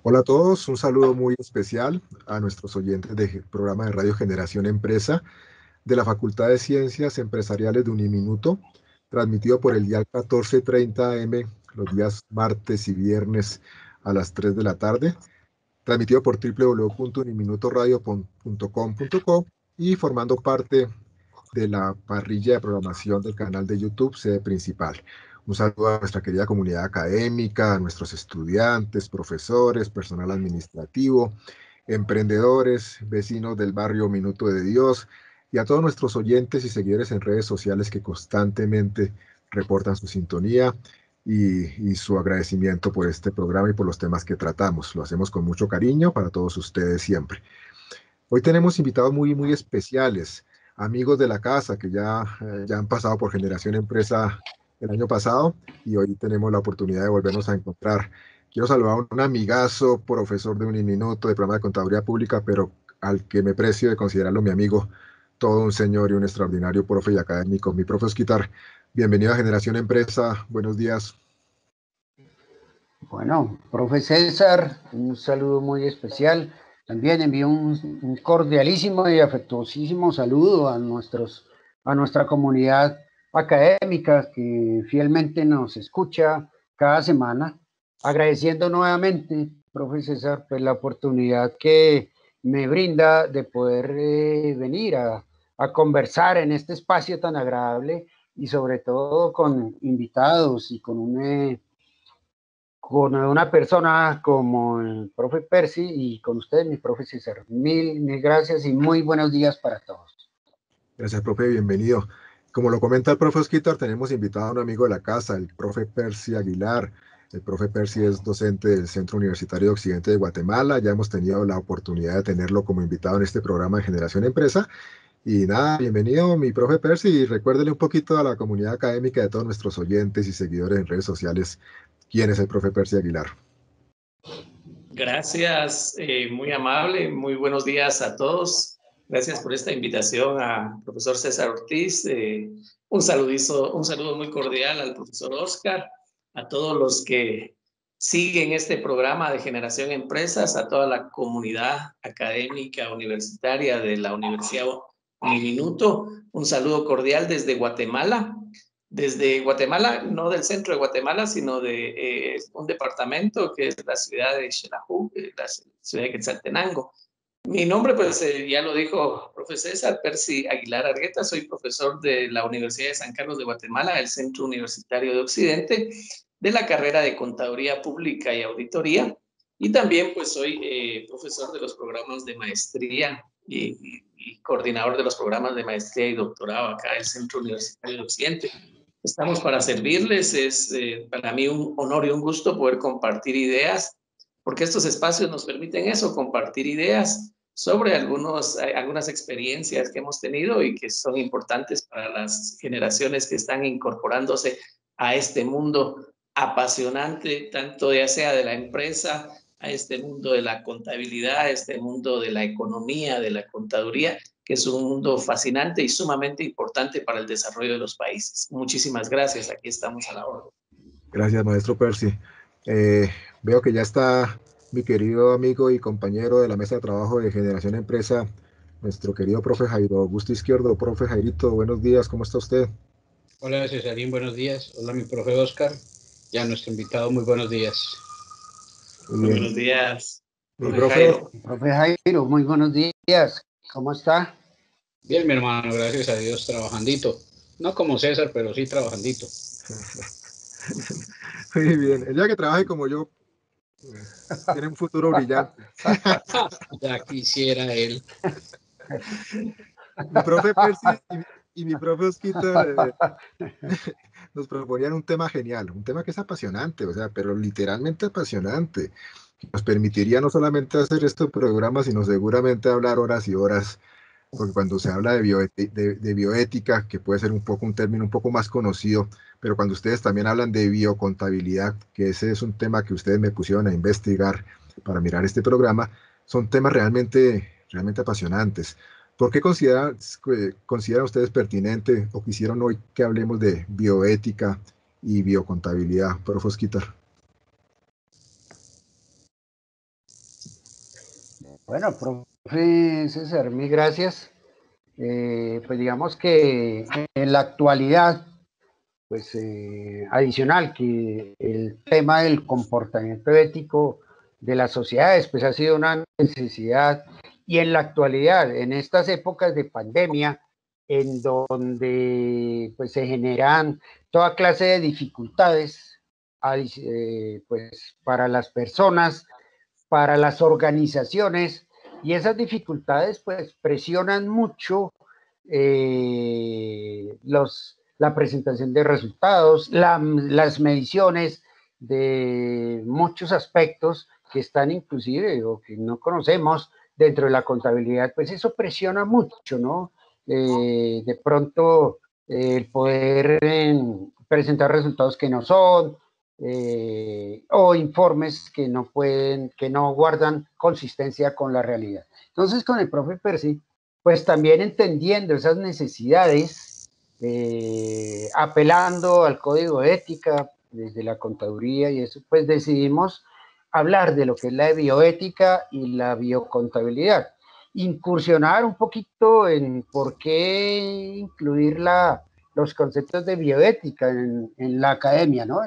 Hola a todos, un saludo muy especial a nuestros oyentes del programa de Radio Generación Empresa de la Facultad de Ciencias Empresariales de Uniminuto, transmitido por el dial 14:30 AM los días martes y viernes a las 3 de la tarde, transmitido por www.uniminutoradio.com.co y formando parte de la parrilla de programación del canal de YouTube, sede principal. Un saludo a nuestra querida comunidad académica, a nuestros estudiantes, profesores, personal administrativo, emprendedores, vecinos del barrio Minuto de Dios y a todos nuestros oyentes y seguidores en redes sociales que constantemente reportan su sintonía y su agradecimiento por este programa y por los temas que tratamos. Lo hacemos con mucho cariño para todos ustedes siempre. Hoy tenemos invitados muy especiales, amigos de la casa que ya han pasado por Generación Empresa el año pasado y hoy tenemos la oportunidad de volvernos a encontrar. Quiero saludar a un amigazo, profesor de Uniminuto, de programa de Contaduría Pública, pero al que me precio de considerarlo mi amigo, todo un señor y un extraordinario profe y académico, mi profe Osquitar. Bienvenido a Generación Empresa, buenos días. Bueno, profe César, un saludo muy especial. También envío un cordialísimo y afectuosísimo saludo a nuestra comunidad académica que fielmente nos escucha cada semana. Agradeciendo nuevamente, profe César, pues la oportunidad que me brinda de poder venir a conversar en este espacio tan agradable y sobre todo con invitados y con una persona como el profe Percy y con usted, mi profe César. Mil gracias y muy buenos días para todos. Gracias, profe, bienvenido. Como lo comenta el profe Osquitar, tenemos invitado a un amigo de la casa, el profe Percy Aguilar. El profe Percy es docente del Centro Universitario de Occidente de Guatemala. Ya hemos tenido la oportunidad de tenerlo como invitado en este programa de Generación Empresa. Y nada, bienvenido, mi profe Percy. Y recuérdele un poquito a la comunidad académica de todos nuestros oyentes y seguidores en redes sociales quién es el profe Percy Aguilar. Gracias, muy amable, muy buenos días a todos. Gracias por esta invitación a profesor César Ortiz. Un saludo muy cordial al profesor Oscar, a todos los que siguen este programa de Generación Empresas, a toda la comunidad académica universitaria de la Universidad Uniminuto. Un saludo cordial desde Guatemala. Desde Guatemala, no del centro de Guatemala, sino de un departamento que es la ciudad de Xelajú, la ciudad de Quetzaltenango. Mi nombre, pues ya lo dijo profe César, Percy Aguilar Argueta, soy profesor de la Universidad de San Carlos de Guatemala, del Centro Universitario de Occidente, de la carrera de Contaduría Pública y Auditoría, y también pues soy profesor de los programas de maestría y coordinador de los programas de maestría y doctorado acá del Centro Universitario de Occidente. Estamos para servirles, es para mí un honor y un gusto poder compartir ideas, porque estos espacios nos permiten eso, compartir ideas sobre algunas experiencias que hemos tenido y que son importantes para las generaciones que están incorporándose a este mundo apasionante, tanto ya sea de la empresa, a este mundo de la contabilidad, a este mundo de la economía, de la contaduría, que es un mundo fascinante y sumamente importante para el desarrollo de los países. Muchísimas gracias, aquí estamos a la orden. Gracias, maestro Percy. Veo que ya está mi querido amigo y compañero de la mesa de trabajo de Generación Empresa, nuestro querido profe Jairo Augusto Izquierdo. Profe Jairito, buenos días, ¿cómo está usted? Hola Cesarín, buenos días. Hola mi profe Oscar y a nuestro invitado, muy buenos días. Muy bien. Buenos días, Mi profe profe, Jairo. Profe Jairo, muy buenos días. ¿Cómo está? Bien, mi hermano, gracias a Dios, trabajandito. No como César, pero sí trabajandito. muy bien. El día que trabaje como yo, tiene un futuro brillante. Ya quisiera él. Mi profe Percy y mi profe Osquitar nos proponían un tema genial, un tema que es apasionante, o sea, pero literalmente apasionante. Nos permitiría no solamente hacer este programa, sino seguramente hablar horas y horas, porque cuando se habla de bioética, que puede ser un término un poco más conocido, pero cuando ustedes también hablan de biocontabilidad, que ese es un tema que ustedes me pusieron a investigar para mirar este programa, son temas realmente apasionantes. ¿Por qué consideran ustedes pertinente o quisieron hoy que hablemos de bioética y biocontabilidad, profe Osquitar? Bueno, profe César, mil gracias. Pues digamos que en la actualidad, pues adicional que el tema del comportamiento ético de las sociedades, pues ha sido una necesidad y en la actualidad, en estas épocas de pandemia, en donde pues se generan toda clase de dificultades pues para las personas, para las organizaciones, y esas dificultades pues presionan mucho la presentación de resultados, las mediciones de muchos aspectos que están inclusive o que no conocemos dentro de la contabilidad, pues eso presiona mucho, ¿no? De pronto el poder presentar resultados que no son, o informes que no pueden, que no guardan consistencia con la realidad. Entonces, con el profe Percy, pues también entendiendo esas necesidades, apelando al código de ética desde la contaduría y eso, pues decidimos hablar de lo que es la bioética y la biocontabilidad. Incursionar un poquito en por qué incluir los conceptos de bioética en la academia, ¿no?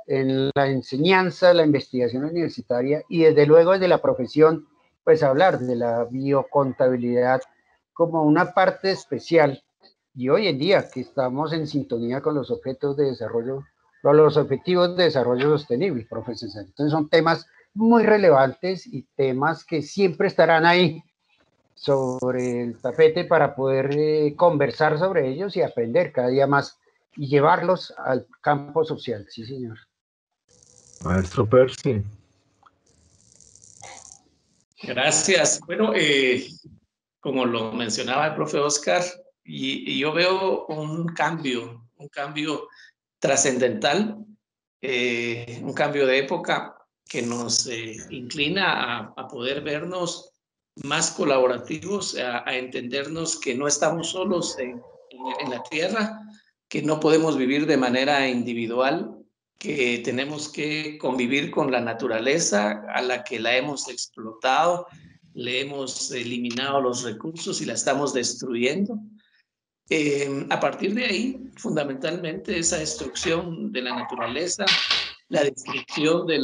En la enseñanza, la investigación universitaria y desde luego desde la profesión, pues hablar de la biocontabilidad como una parte especial. Y hoy en día que estamos en sintonía con los objetos de desarrollo, con los objetivos de desarrollo sostenible, profesor. Entonces son temas muy relevantes y temas que siempre estarán ahí sobre el tapete para poder conversar sobre ellos y aprender cada día más y llevarlos al campo social. Sí, señor. Maestro Percy. Gracias. Bueno, como lo mencionaba el profe Oscar, y yo veo un cambio trascendental, un cambio de época que nos inclina a poder vernos más colaborativos, a entendernos que no estamos solos en la tierra, que no podemos vivir de manera individual, que tenemos que convivir con la naturaleza a la que la hemos explotado, le hemos eliminado los recursos y la estamos destruyendo. A partir de ahí, fundamentalmente, esa destrucción de la naturaleza, la destrucción de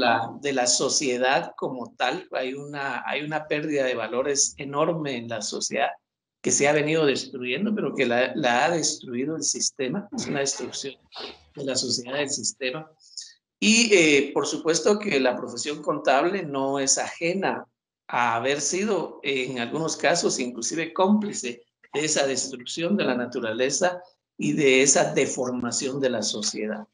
la sociedad como tal, hay una pérdida de valores enorme en la sociedad que se ha venido destruyendo, pero que la ha destruido el sistema, es una destrucción de la sociedad del sistema. Y por supuesto que la profesión contable no es ajena a haber sido en algunos casos inclusive cómplice de esa destrucción de la naturaleza y de esa deformación de la sociedad.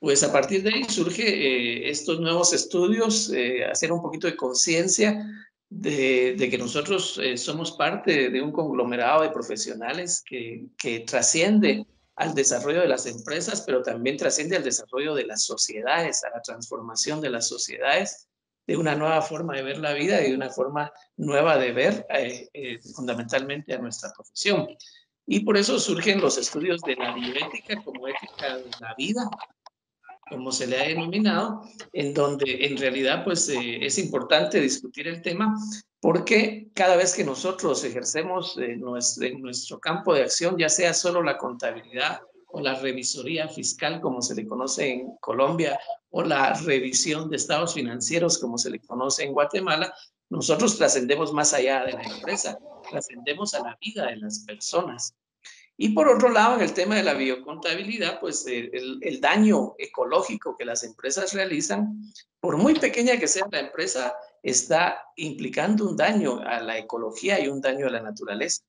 Pues a partir de ahí surge estos nuevos estudios, hacer un poquito de conciencia de que nosotros somos parte de un conglomerado de profesionales que trasciende al desarrollo de las empresas, pero también trasciende al desarrollo de las sociedades, a la transformación de las sociedades, de una nueva forma de ver la vida y de una forma nueva de ver fundamentalmente a nuestra profesión. Y por eso surgen los estudios de la bioética como ética de la vida, como se le ha denominado, en donde en realidad pues es importante discutir el tema porque cada vez que nosotros ejercemos nuestro campo de acción, ya sea solo la contabilidad o la revisoría fiscal, como se le conoce en Colombia, o la revisión de estados financieros, como se le conoce en Guatemala, nosotros trascendemos más allá de la empresa, trascendemos a la vida de las personas. Y por otro lado, en el tema de la biocontabilidad, pues el daño ecológico que las empresas realizan, por muy pequeña que sea la empresa, está implicando un daño a la ecología y un daño a la naturaleza.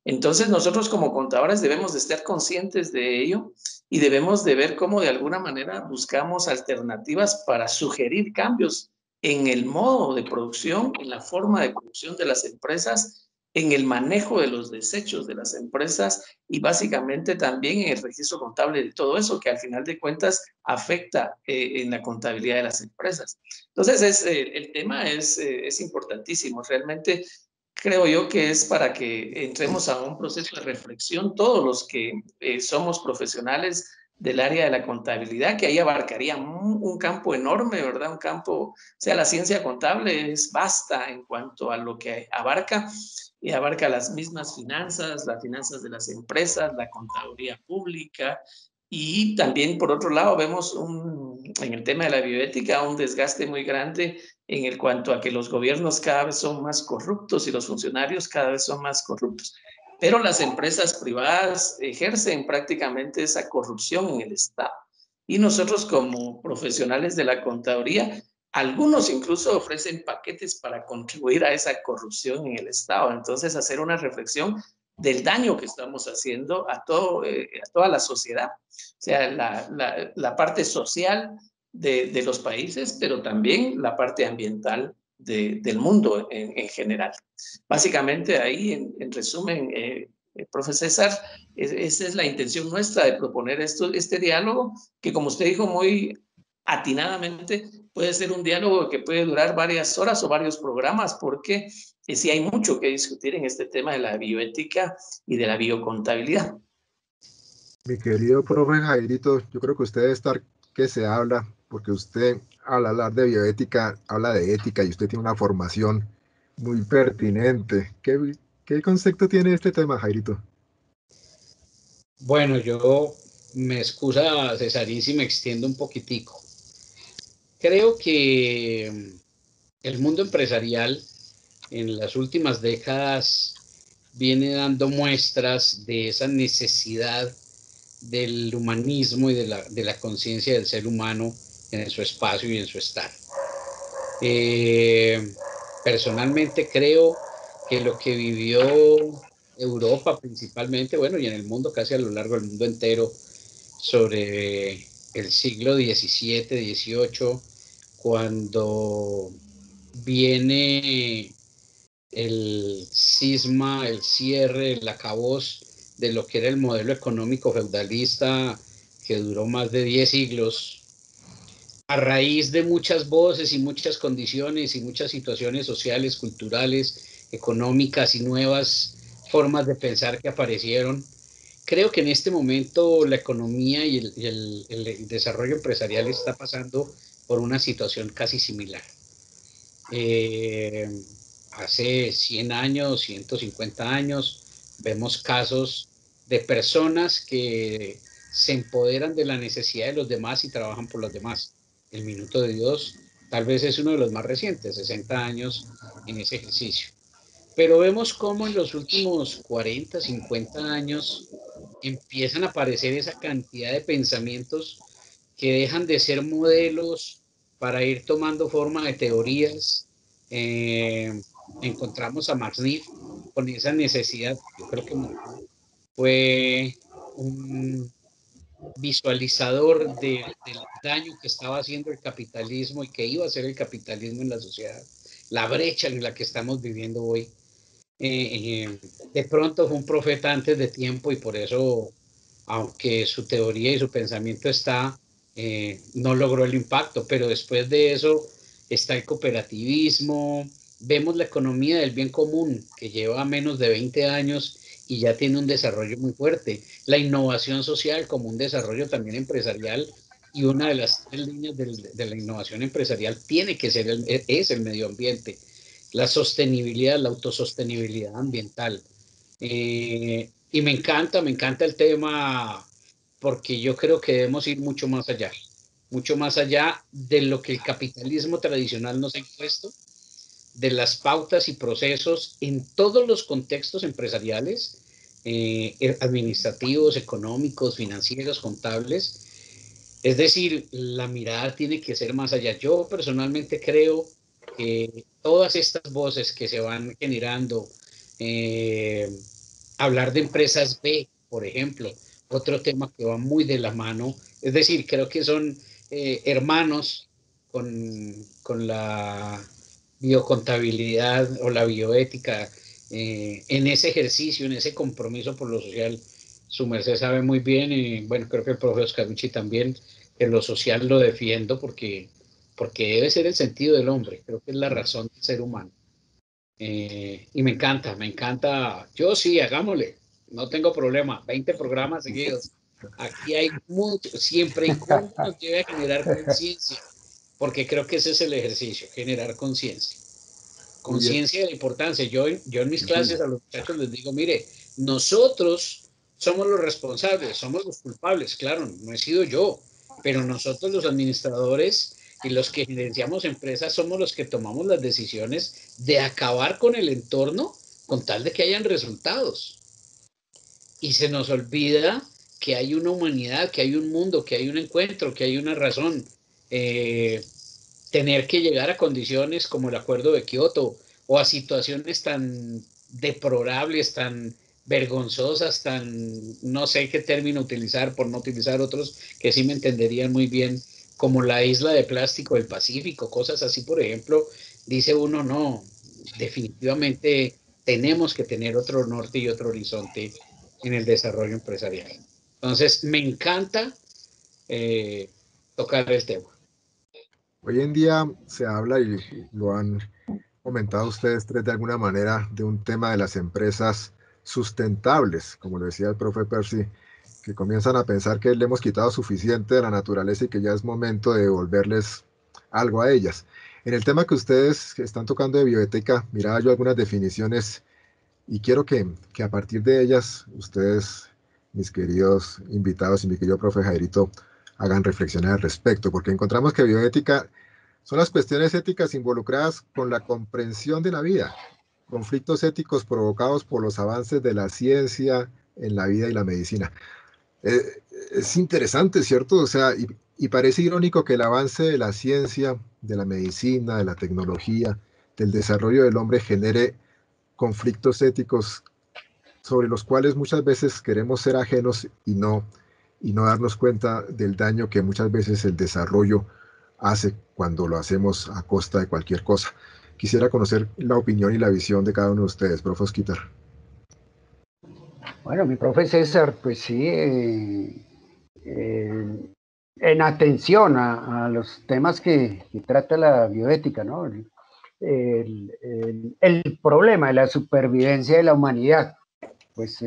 Entonces nosotros como contadores debemos de estar conscientes de ello y debemos de ver cómo de alguna manera buscamos alternativas para sugerir cambios en el modo de producción, en la forma de producción de las empresas, en el manejo de los desechos de las empresas y básicamente también en el registro contable de todo eso que al final de cuentas afecta en la contabilidad de las empresas. Entonces el tema es importantísimo. Realmente creo yo que es para que entremos a un proceso de reflexión, todos los que somos profesionales del área de la contabilidad, que ahí abarcaría un campo enorme, ¿verdad? Un campo, o sea, la ciencia contable es vasta en cuanto a lo que abarca, y abarca las mismas finanzas, las finanzas de las empresas, la contaduría pública, y también, por otro lado, vemos en el tema de la bioética un desgaste muy grande en el cuanto a que los gobiernos cada vez son más corruptos y los funcionarios cada vez son más corruptos. Pero las empresas privadas ejercen prácticamente esa corrupción en el Estado. Y nosotros como profesionales de la contaduría, algunos incluso ofrecen paquetes para contribuir a esa corrupción en el Estado. Entonces, hacer una reflexión del daño que estamos haciendo a toda la sociedad. O sea, la parte social de los países, pero también la parte ambiental del mundo en general. Básicamente ahí, en resumen, profe César, esa es la intención nuestra de proponer este diálogo, que como usted dijo muy atinadamente, puede ser un diálogo que puede durar varias horas o varios programas, porque sí hay mucho que discutir en este tema de la bioética y de la biocontabilidad. Mi querido profe Jairito, yo creo que usted debe estar que se habla, porque usted al hablar de bioética habla de ética y usted tiene una formación muy pertinente. ¿Qué concepto tiene este tema, Jairito? Bueno, yo me excusa, Cesarín, si me extiendo un poquitico. Creo que el mundo empresarial en las últimas décadas viene dando muestras de esa necesidad del humanismo y de la conciencia del ser humano en su espacio y en su estar. Personalmente creo que lo que vivió Europa principalmente, bueno, y en el mundo casi a lo largo del mundo entero, sobre el siglo XVII, XVIII, cuando viene el cisma, el cierre, el acabose de lo que era el modelo económico feudalista que duró más de 10 siglos, a raíz de muchas voces y muchas condiciones y muchas situaciones sociales, culturales, económicas y nuevas formas de pensar que aparecieron. Creo que en este momento la economía y el desarrollo empresarial está pasando por una situación casi similar. Hace 100 años, 150 años, vemos casos de personas que se empoderan de la necesidad de los demás y trabajan por los demás. El Minuto de Dios tal vez es uno de los más recientes, 60 años en ese ejercicio. Pero vemos cómo en los últimos 40, 50 años empiezan a aparecer esa cantidad de pensamientos que dejan de ser modelos para ir tomando forma de teorías. Encontramos a Max Neff con esa necesidad. Yo creo que fue un visualizador del daño que estaba haciendo el capitalismo y que iba a hacer el capitalismo en la sociedad, la brecha en la que estamos viviendo hoy. De pronto fue un profeta antes de tiempo y por eso, aunque su teoría y su pensamiento no logró el impacto, pero después de eso está el cooperativismo, vemos la economía del bien común que lleva menos de 20 años y ya tiene un desarrollo muy fuerte, la innovación social como un desarrollo también empresarial, y una de las tres líneas de la innovación empresarial tiene que ser es el medio ambiente, la sostenibilidad, la autosostenibilidad ambiental. Y me encanta el tema porque yo creo que debemos ir mucho más allá de lo que el capitalismo tradicional nos ha impuesto, de las pautas y procesos en todos los contextos empresariales, administrativos, económicos, financieros, contables. Es decir, la mirada tiene que ser más allá. Yo personalmente creo que todas estas voces que se van generando, eh, hablar de empresas B, por ejemplo, otro tema que va muy de la mano, es decir, creo que son hermanos con la biocontabilidad o la bioética, en ese ejercicio, en ese compromiso por lo social. Su merced sabe muy bien, y bueno, creo que el profe Oscarucci también, en lo social lo defiendo porque debe ser el sentido del hombre, creo que es la razón del ser humano. Y me encanta, yo sí, hagámosle, no tengo problema, 20 programas seguidos. Aquí hay mucho, siempre y cuando nos lleve a generar conciencia, porque creo que ese es el ejercicio, generar conciencia. Muy bien. Conciencia de la importancia. Yo en mis clases a los muchachos les digo, mire, nosotros somos los responsables, somos los culpables, claro, no he sido yo, pero nosotros los administradores y los que gerenciamos empresas somos los que tomamos las decisiones de acabar con el entorno con tal de que hayan resultados. Y se nos olvida que hay una humanidad, que hay un mundo, que hay un encuentro, que hay una razón. Tener que llegar a condiciones como el Acuerdo de Kioto o a situaciones tan deplorables, tan vergonzosas, tan, no sé qué término utilizar por no utilizar otros que sí me entenderían muy bien, como la isla de plástico del Pacífico, cosas así, por ejemplo, dice uno, no, definitivamente tenemos que tener otro norte y otro horizonte en el desarrollo empresarial. Entonces, me encanta tocar el tema. Hoy en día se habla y lo han comentado ustedes tres de alguna manera de un tema de las empresas sustentables, como lo decía el profe Percy, que comienzan a pensar que le hemos quitado suficiente de la naturaleza y que ya es momento de devolverles algo a ellas. En el tema que ustedes están tocando de bioética, miraba yo algunas definiciones y quiero que a partir de ellas ustedes, mis queridos invitados y mi querido profe Jairito, hagan reflexiones al respecto, porque encontramos que bioética son las cuestiones éticas involucradas con la comprensión de la vida, conflictos éticos provocados por los avances de la ciencia en la vida y la medicina. Eh, es interesante, ¿cierto? O sea, y parece irónico que el avance de la ciencia, de la medicina, de la tecnología, del desarrollo del hombre genere conflictos éticos sobre los cuales muchas veces queremos ser ajenos y no darnos cuenta del daño que muchas veces el desarrollo hace cuando lo hacemos a costa de cualquier cosa. Quisiera conocer la opinión y la visión de cada uno de ustedes, profe Osquitar. Bueno, mi profe César, pues sí, en atención a los temas que trata la bioética, ¿no? El problema de la supervivencia de la humanidad. Pues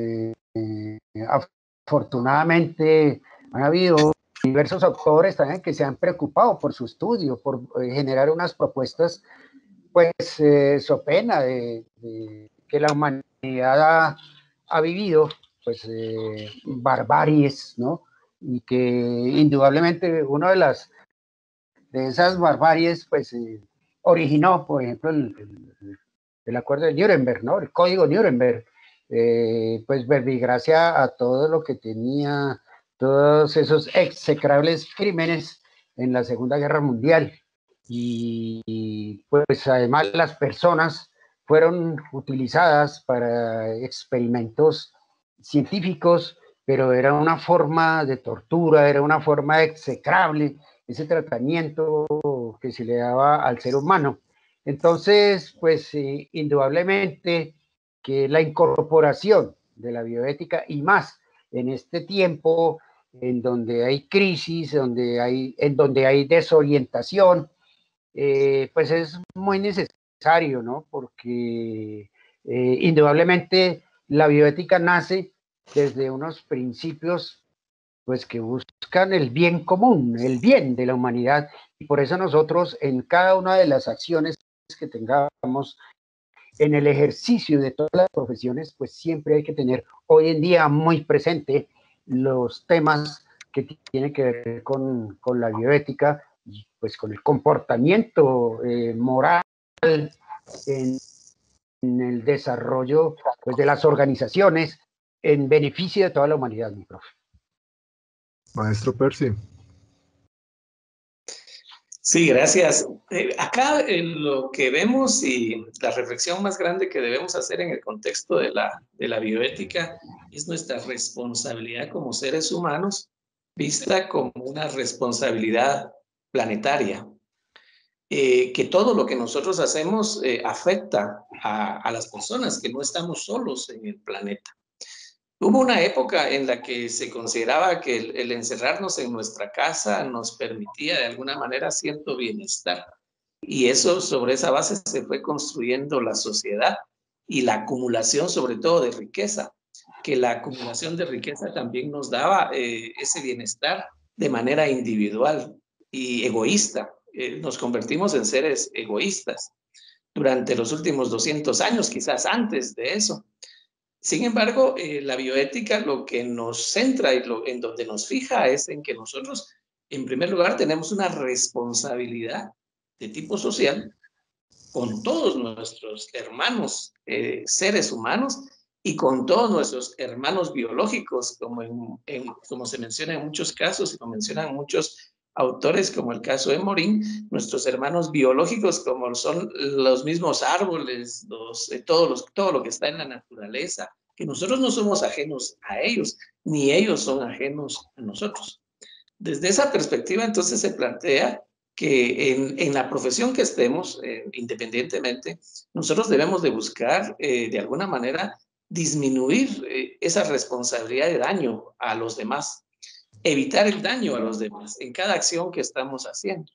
afortunadamente han habido diversos autores también que se han preocupado por su estudio, por generar unas propuestas, pues so pena de que la humanidad ha vivido, pues barbaries, ¿no? Y que indudablemente una de esas barbaries, pues originó, por ejemplo, el acuerdo de Nuremberg, ¿no? El código Nuremberg, pues verbigracia a todo lo que tenía, todos esos execrables crímenes en la Segunda Guerra Mundial. Y pues además las personas fueron utilizadas para experimentos científicos, pero era una forma de tortura, era una forma execrable, ese tratamiento que se le daba al ser humano. Entonces, pues indudablemente que la incorporación de la bioética y más en este tiempo en donde hay crisis, en donde hay desorientación, pues es muy necesario, ¿no? Porque indudablemente la bioética nace desde unos principios pues que buscan el bien común, el bien de la humanidad, y por eso nosotros en cada una de las acciones que tengamos en el ejercicio de todas las profesiones, pues siempre hay que tener hoy en día muy presente los temas que tienen que ver con la bioética y pues con el comportamiento moral en, en, el desarrollo pues, de las organizaciones en beneficio de toda la humanidad, mi profe. Maestro Percy. Sí, gracias. Acá lo que vemos y la reflexión más grande que debemos hacer en el contexto de la bioética es nuestra responsabilidad como seres humanos, vista como una responsabilidad planetaria. Que todo lo que nosotros hacemos afecta a las personas, que no estamos solos en el planeta. Hubo una época en la que se consideraba que el encerrarnos en nuestra casa nos permitía de alguna manera cierto bienestar. Y eso, sobre esa base se fue construyendo la sociedad y la acumulación sobre todo de riqueza. que la acumulación de riqueza también nos daba ese bienestar de manera individual y egoísta. Nos convertimos en seres egoístas durante los últimos 200 años, quizás antes de eso. Sin embargo, la bioética lo que nos centra y en donde nos fija es en que nosotros, en primer lugar, tenemos una responsabilidad de tipo social con todos nuestros hermanos seres humanos y con todos nuestros hermanos biológicos, como se menciona en muchos casos y como mencionan muchos autores, como el caso de Morín, nuestros hermanos biológicos, como son los mismos árboles, todo lo que está en la naturaleza, que nosotros no somos ajenos a ellos, ni ellos son ajenos a nosotros. Desde esa perspectiva, entonces, se plantea que en la profesión que estemos, independientemente, nosotros debemos de buscar, de alguna manera, disminuir esa responsabilidad de daño a los demás, evitar el daño a los demás en cada acción que estamos haciendo.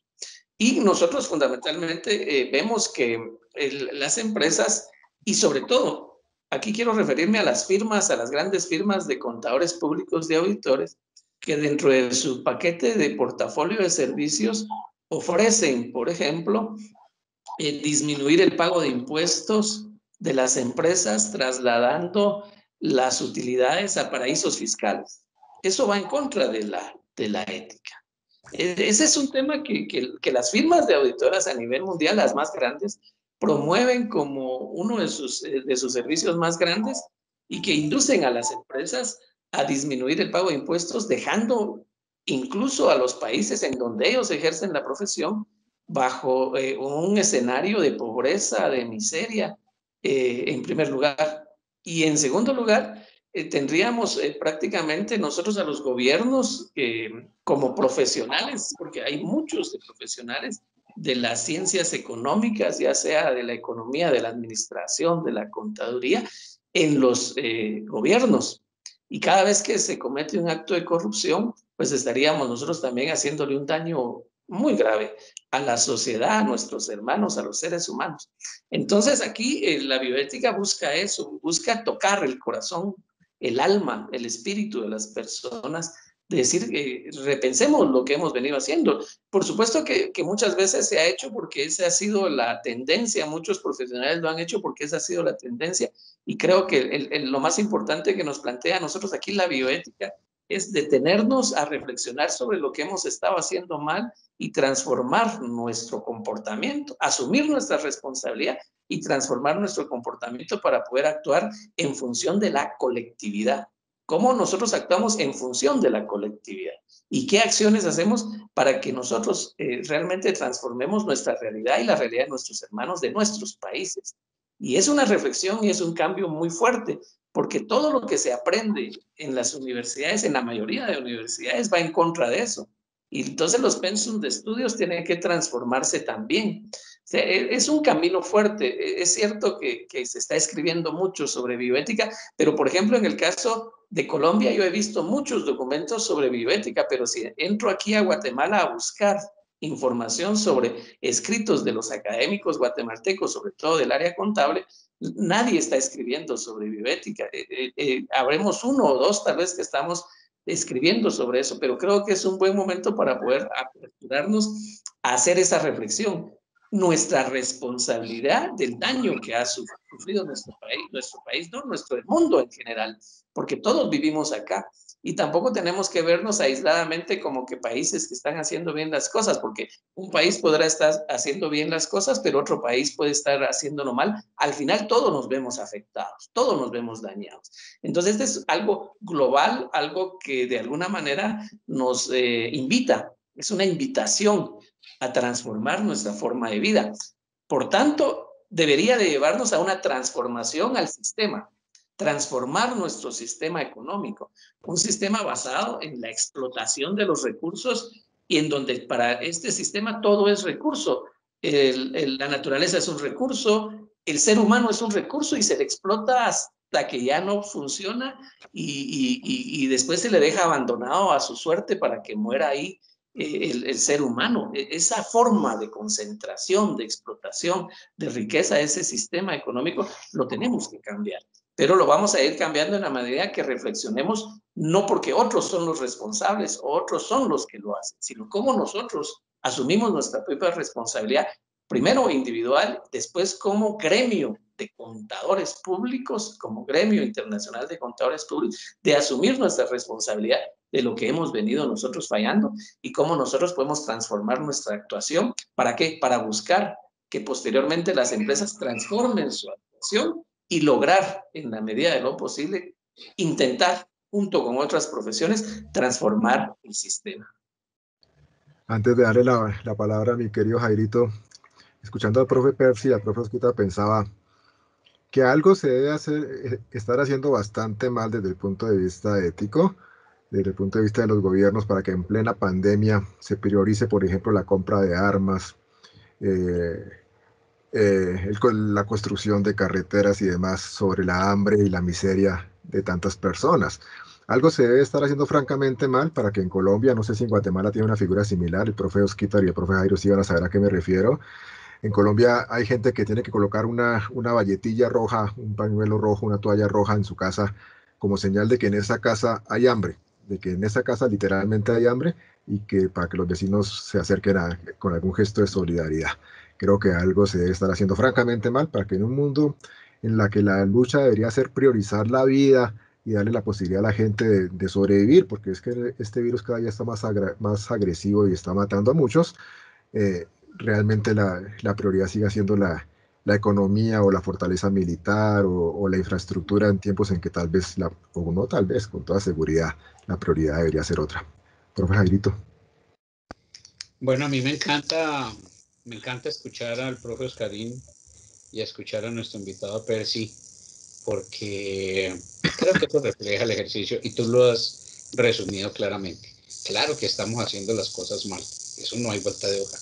Y nosotros fundamentalmente vemos que las empresas, y sobre todo, aquí quiero referirme a las firmas, a las grandes firmas de contadores públicos, de auditores, que dentro de su paquete de portafolio de servicios ofrecen, por ejemplo, disminuir el pago de impuestos de las empresas trasladando las utilidades a paraísos fiscales. Eso va en contra de la ética. Ese es un tema que las firmas de auditoras a nivel mundial, las más grandes, promueven como uno de sus servicios más grandes y que inducen a las empresas a disminuir el pago de impuestos, dejando incluso a los países en donde ellos ejercen la profesión bajo un escenario de pobreza, de miseria, en primer lugar. Y en segundo lugar, tendríamos prácticamente nosotros a los gobiernos como profesionales, porque hay muchos de profesionales de las ciencias económicas, ya sea de la economía, de la administración, de la contaduría, en los gobiernos. Y cada vez que se comete un acto de corrupción, pues estaríamos nosotros también haciéndole un daño muy grave a la sociedad, a nuestros hermanos, a los seres humanos. Entonces aquí la bioética busca eso, busca tocar el corazón, el alma, el espíritu de las personas, de decir, repensemos lo que hemos venido haciendo. Por supuesto que muchas veces se ha hecho porque esa ha sido la tendencia, muchos profesionales lo han hecho porque esa ha sido la tendencia, y creo que lo más importante que nos plantea a nosotros aquí la bioética es detenernos a reflexionar sobre lo que hemos estado haciendo mal y transformar nuestro comportamiento, asumir nuestra responsabilidad y transformar nuestro comportamiento para poder actuar en función de la colectividad. ¿Cómo nosotros actuamos en función de la colectividad? ¿Y qué acciones hacemos para que nosotros realmente transformemos nuestra realidad y la realidad de nuestros hermanos de nuestros países? Y es una reflexión y es un cambio muy fuerte, porque todo lo que se aprende en las universidades, en la mayoría de universidades, va en contra de eso. Y entonces los pensum de estudios tienen que transformarse también. O sea, es un camino fuerte. Es cierto que se está escribiendo mucho sobre bioética, pero por ejemplo en el caso de Colombia yo he visto muchos documentos sobre bioética, pero si entro aquí a Guatemala a buscar información sobre escritos de los académicos guatemaltecos, sobre todo del área contable, nadie está escribiendo sobre bioética. Habremos uno o dos tal vez que estamos escribiendo sobre eso, pero creo que es un buen momento para poder aperturarnos a hacer esa reflexión. Nuestra responsabilidad del daño que ha sufrido nuestro país, no nuestro mundo en general, porque todos vivimos acá. Y tampoco tenemos que vernos aisladamente como que países que están haciendo bien las cosas, porque un país podrá estar haciendo bien las cosas, pero otro país puede estar haciéndolo mal. Al final todos nos vemos afectados, todos nos vemos dañados. Entonces, este es algo global, algo que de alguna manera nos invita, es una invitación a transformar nuestra forma de vida. Por tanto, debería de llevarnos a una transformación al sistema, transformar nuestro sistema económico, un sistema basado en la explotación de los recursos y en donde para este sistema todo es recurso. La naturaleza es un recurso, el ser humano es un recurso y se le explota hasta que ya no funciona y después se le deja abandonado a su suerte para que muera ahí el ser humano. Esa forma de concentración, de explotación, de riqueza, ese sistema económico, lo tenemos que cambiar. pero lo vamos a ir cambiando en la medida que reflexionemos, no porque otros son los responsables o otros son los que lo hacen, sino cómo nosotros asumimos nuestra propia responsabilidad, primero individual, después como gremio de contadores públicos, como gremio internacional de contadores públicos, de asumir nuestra responsabilidad de lo que hemos venido nosotros fallando y cómo nosotros podemos transformar nuestra actuación. ¿Para qué? Para buscar que posteriormente las empresas transformen su actuación y lograr, en la medida de lo posible, intentar, junto con otras profesiones, transformar el sistema. Antes de darle la palabra a mi querido Jairito, escuchando al profe Percy y al profe Osquita, pensaba que algo se debe estar haciendo bastante mal desde el punto de vista ético, desde el punto de vista de los gobiernos, para que en plena pandemia se priorice, por ejemplo, la compra de armas, eh, la construcción de carreteras y demás sobre la hambre y la miseria de tantas personas. Algo se debe estar haciendo francamente mal para que en Colombia, no sé si en Guatemala tiene una figura similar, el profe Osquitar y el profe Jairo sí van a saber a qué me refiero. En Colombia hay gente que tiene que colocar una valletilla roja, un pañuelo rojo, una toalla roja en su casa como señal de que en esa casa hay hambre, de que en esa casa literalmente hay hambre y que para que los vecinos se acerquen con algún gesto de solidaridad. Creo que algo se debe estar haciendo francamente mal para que en un mundo en la que la lucha debería ser priorizar la vida y darle la posibilidad a la gente de sobrevivir, porque es que este virus cada día está más agresivo y está matando a muchos. Realmente la prioridad sigue siendo la economía o la fortaleza militar o la infraestructura en tiempos en que tal vez, o no tal vez, con toda seguridad, la prioridad debería ser otra. Profe Jairito. Bueno, a mí me encanta escuchar al profe Oscarín y a escuchar a nuestro invitado Percy, porque creo que eso refleja el ejercicio y tú lo has resumido claramente. Claro que estamos haciendo las cosas mal, eso no hay vuelta de hoja.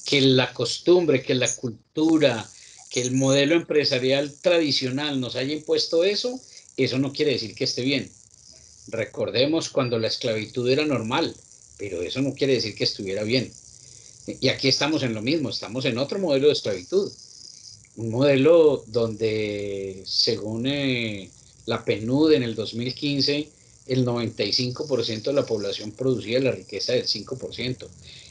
Que la costumbre, que la cultura, que el modelo empresarial tradicional nos haya impuesto eso, eso no quiere decir que esté bien. Recordemos cuando la esclavitud era normal, pero eso no quiere decir que estuviera bien. Y aquí estamos en lo mismo, estamos en otro modelo de esclavitud, un modelo donde, según la PNUD en el 2015, el 95% de la población producía la riqueza del 5%.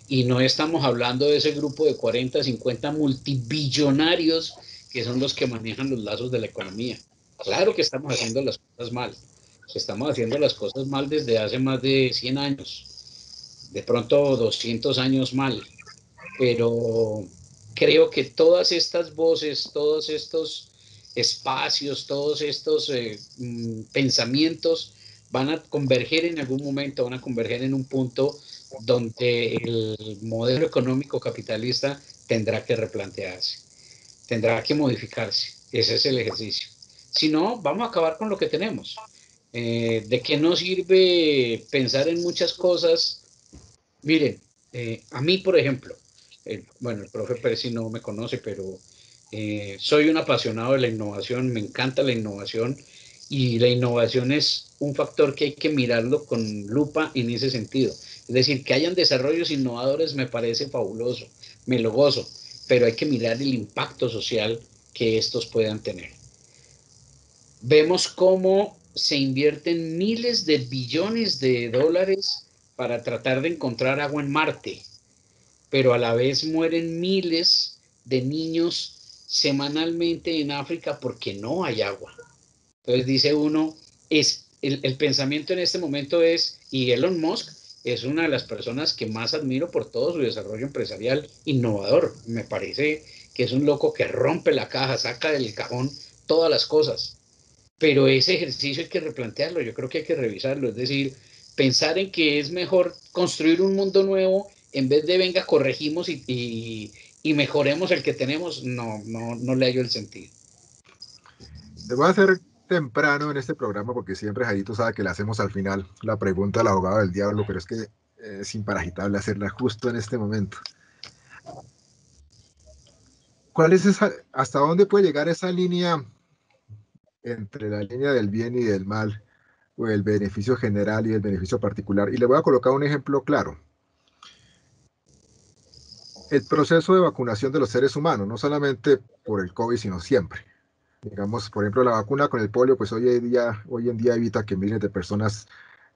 Y no estamos hablando de ese grupo de 40, 50 multibillonarios que son los que manejan los lazos de la economía. Claro que estamos haciendo las cosas mal. Estamos haciendo las cosas mal desde hace más de 100 años, de pronto 200 años mal, pero creo que todas estas voces, todos estos espacios, todos estos pensamientos van a converger en algún momento, van a converger en un punto donde el modelo económico capitalista tendrá que replantearse, tendrá que modificarse. Ese es el ejercicio. Si no, vamos a acabar con lo que tenemos. ¿De qué nos sirve pensar en muchas cosas? Miren, a mí, por ejemplo, bueno, el profe Percy no me conoce, pero soy un apasionado de la innovación, me encanta la innovación y la innovación es un factor que hay que mirarlo con lupa en ese sentido. Es decir, que hayan desarrollos innovadores me parece fabuloso, me lo gozo, pero hay que mirar el impacto social que estos puedan tener. Vemos cómo se invierten miles de billones de dólares para tratar de encontrar agua en Marte, pero a la vez mueren miles de niños semanalmente en África porque no hay agua. Entonces dice uno, el pensamiento en este momento es, y Elon Musk es una de las personas que más admiro por todo su desarrollo empresarial innovador. Me parece que es un loco que rompe la caja, saca del cajón todas las cosas. Pero ese ejercicio hay que replantearlo, yo creo que hay que revisarlo, es decir, pensar en que es mejor construir un mundo nuevo en vez de venga, corregimos y mejoremos el que tenemos, no le hallo el sentido. Les voy a hacer temprano en este programa porque siempre Jairito sabe que le hacemos al final la pregunta al abogado del diablo, pero es que es imparagitable hacerla justo en este momento. ¿Cuál es hasta dónde puede llegar esa línea entre la línea del bien y del mal, o el beneficio general y el beneficio particular? Y le voy a colocar un ejemplo claro. El proceso de vacunación de los seres humanos, no solamente por el COVID, sino siempre. Digamos, por ejemplo, la vacuna con el polio, pues hoy en día evita que miles de personas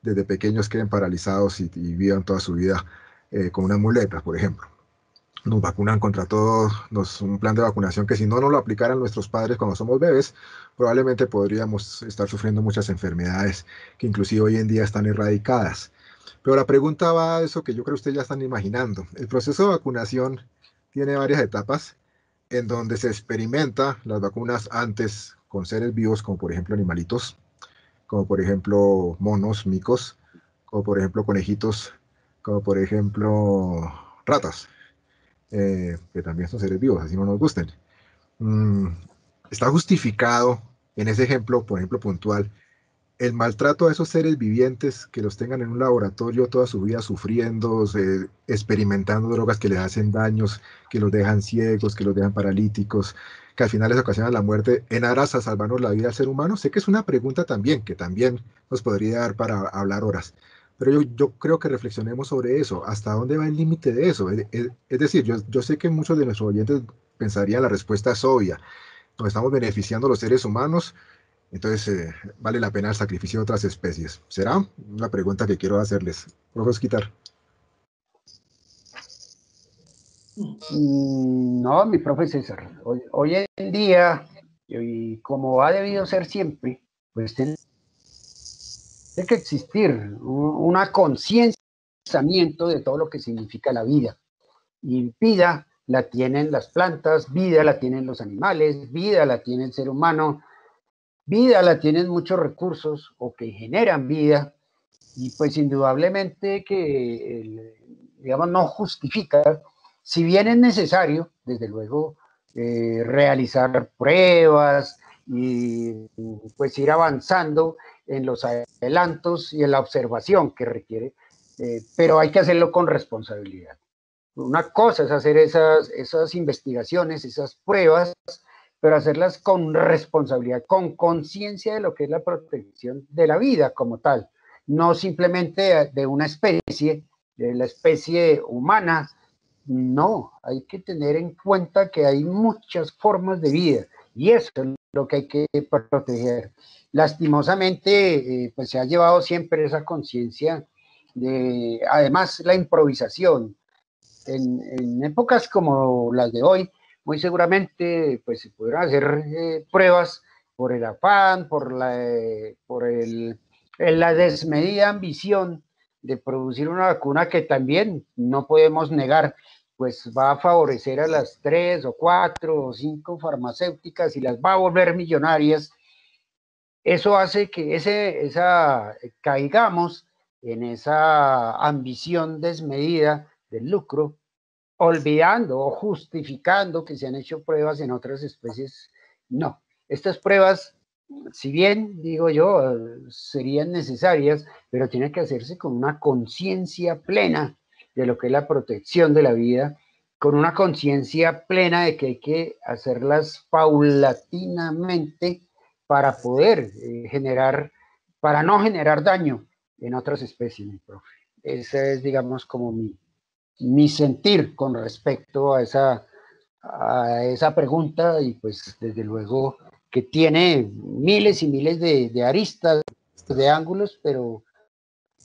desde pequeños queden paralizados y vivan toda su vida con una muleta, por ejemplo. Nos vacunan contra todo, un plan de vacunación que si no nos lo aplicaran nuestros padres cuando somos bebés, probablemente podríamos estar sufriendo muchas enfermedades que inclusive hoy en día están erradicadas. Pero la pregunta va a eso que yo creo que ustedes ya están imaginando. El proceso de vacunación tiene varias etapas en donde se experimenta las vacunas antes con seres vivos, como por ejemplo animalitos, como por ejemplo monos, micos, como por ejemplo conejitos, como por ejemplo ratas, que también son seres vivos, así no nos gusten. Mm, Está justificado en ese ejemplo, por ejemplo, puntual, el maltrato a esos seres vivientes que los tengan en un laboratorio toda su vida sufriendo, experimentando drogas que les hacen daños, que los dejan ciegos, que los dejan paralíticos, que al final les ocasionan la muerte en aras a salvarnos la vida al ser humano. Sé que es una pregunta también, que también nos podría dar para hablar horas, pero yo creo que reflexionemos sobre eso. ¿Hasta dónde va el límite de eso? Es decir, yo sé que muchos de nuestros oyentes pensarían la respuesta es obvia. Nos estamos beneficiando los seres humanos, entonces, ¿vale la pena el sacrificio de otras especies? ¿Será? Una pregunta que quiero hacerles. ¿Puedo quitar? No, mi profe César, hoy en día, y como ha debido ser siempre, pues tiene que existir una conciencia de todo lo que significa la vida. Y vida la tienen las plantas, vida la tienen los animales, vida la tiene el ser humano, vida la tienen muchos recursos o que generan vida. Y pues indudablemente que, digamos, no justifica, si bien es necesario, desde luego, realizar pruebas y pues ir avanzando en los adelantos y en la observación que requiere, pero hay que hacerlo con responsabilidad. Una cosa es hacer esas investigaciones, esas pruebas, pero hacerlas con responsabilidad, con conciencia de lo que es la protección de la vida como tal, no simplemente de una especie, de la especie humana. No, hay que tener en cuenta que hay muchas formas de vida y eso es lo que hay que proteger. Lastimosamente, pues se ha llevado siempre esa conciencia de, además, la improvisación en épocas como las de hoy, muy seguramente pues se pudieron hacer pruebas por el afán, la desmedida ambición de producir una vacuna que también no podemos negar, pues va a favorecer a las 3 o 4 o 5 farmacéuticas y las va a volver millonarias. Eso hace que caigamos en esa ambición desmedida del lucro, olvidando o justificando que se han hecho pruebas en otras especies. No, estas pruebas, si bien, digo yo, serían necesarias, pero tienen que hacerse con una conciencia plena de lo que es la protección de la vida, con una conciencia plena de que hay que hacerlas paulatinamente para poder para no generar daño en otras especies, mi profe. Esa es, digamos, como mi sentir con respecto a esa pregunta y pues desde luego que tiene miles y miles de aristas, de ángulos, pero